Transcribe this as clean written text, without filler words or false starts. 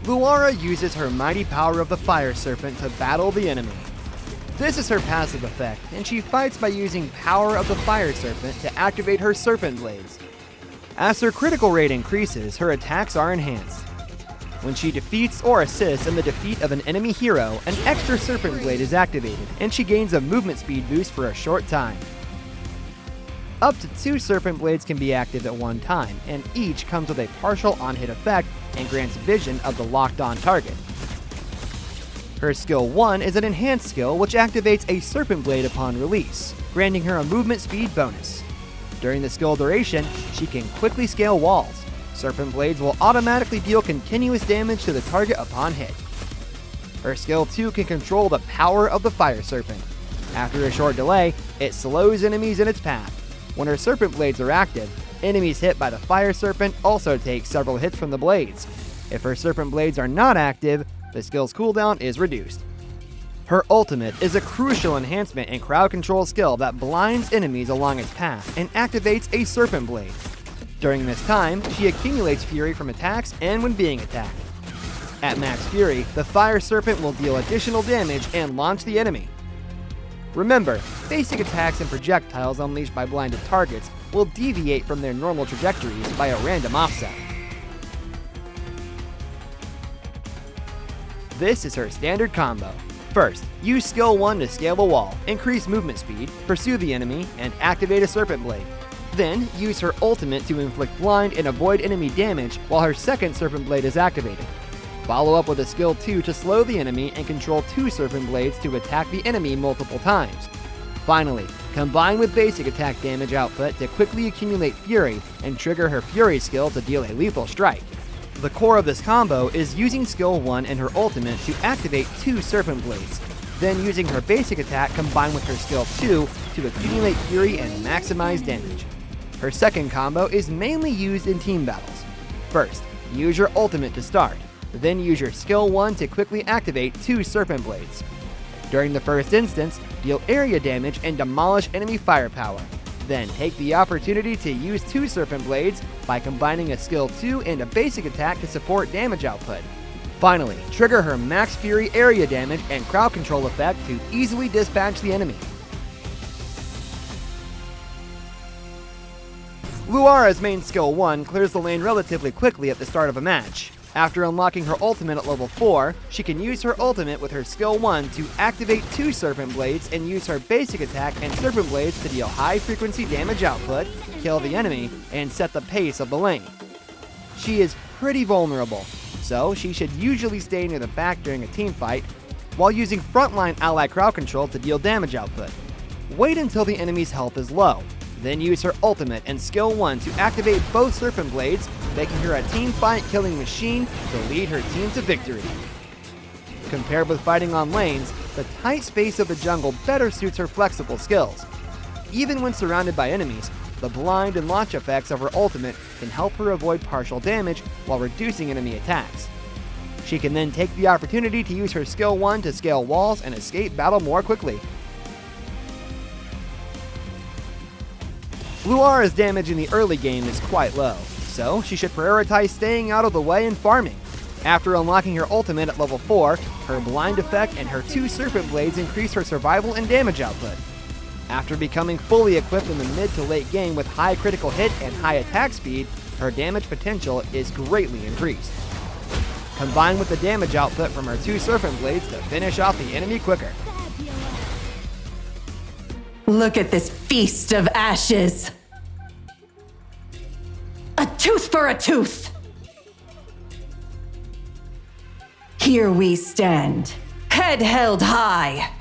Luara uses her mighty power of the Fire Serpent to battle the enemy. This is her passive effect, and she fights by using Power of the Fire Serpent to activate her Serpent Blades. As her critical rate increases, her attacks are enhanced. When she defeats or assists in the defeat of an enemy hero, an extra Serpent Blade is activated, and she gains a movement speed boost for a short time. Up to 2 Serpent Blades can be active at one time, and each comes with a partial on-hit effect and grants vision of the locked-on target. Her skill 1 is an enhanced skill which activates a Serpent Blade upon release, granting her a movement speed bonus. During the skill duration, she can quickly scale walls. Serpent Blades will automatically deal continuous damage to the target upon hit. Her skill 2 can control the power of the Fire Serpent. After a short delay, it slows enemies in its path. When her Serpent Blades are active, enemies hit by the Fire Serpent also take several hits from the blades. If her Serpent Blades are not active, the skill's cooldown is reduced. Her ultimate is a crucial enhancement and crowd control skill that blinds enemies along its path and activates a Serpent Blade. During this time, she accumulates fury from attacks and when being attacked. At max fury, the Fire Serpent will deal additional damage and launch the enemy. Remember, basic attacks and projectiles unleashed by blinded targets will deviate from their normal trajectories by a random offset. This is her standard combo. First, use skill 1 to scale the wall, increase movement speed, pursue the enemy, and activate a Serpent Blade. Then, use her ultimate to inflict blind and avoid enemy damage while her second Serpent Blade is activated. Follow up with a skill 2 to slow the enemy and control 2 Serpent Blades to attack the enemy multiple times. Finally, combine with basic attack damage output to quickly accumulate fury and trigger her fury skill to deal a lethal strike. The core of this combo is using skill 1 and her ultimate to activate 2 Serpent Blades, then using her basic attack combined with her skill 2 to accumulate fury and maximize damage. Her second combo is mainly used in team battles. First, use your ultimate to start, then use your skill 1 to quickly activate 2 Serpent Blades. During the first instance, deal area damage and demolish enemy firepower. Then take the opportunity to use 2 Serpent Blades by combining a skill 2 and a basic attack to support damage output. Finally, trigger her max fury area damage and crowd control effect to easily dispatch the enemy. Luara's main skill 1 clears the lane relatively quickly at the start of a match. After unlocking her ultimate at level 4, she can use her ultimate with her skill 1 to activate 2 Serpent Blades and use her basic attack and Serpent Blades to deal high frequency damage output, kill the enemy, and set the pace of the lane. She is pretty vulnerable, so she should usually stay near the back during a team fight, while using frontline ally crowd control to deal damage output. Wait until the enemy's health is low, then use her ultimate and skill 1 to activate both Serpent Blades, making her a team fight killing machine to lead her team to victory. Compared with fighting on lanes, the tight space of the jungle better suits her flexible skills. Even when surrounded by enemies, the blind and launch effects of her ultimate can help her avoid partial damage while reducing enemy attacks. She can then take the opportunity to use her skill 1 to scale walls and escape battle more quickly. Luara's damage in the early game is quite low, so she should prioritize staying out of the way and farming. After unlocking her ultimate at level 4, her blind effect and her 2 Serpent Blades increase her survival and damage output. After becoming fully equipped in the mid to late game with high critical hit and high attack speed, her damage potential is greatly increased. Combined with the damage output from her 2 Serpent Blades to finish off the enemy quicker. Look at this feast of ashes! A tooth for a tooth! Here we stand, head held high,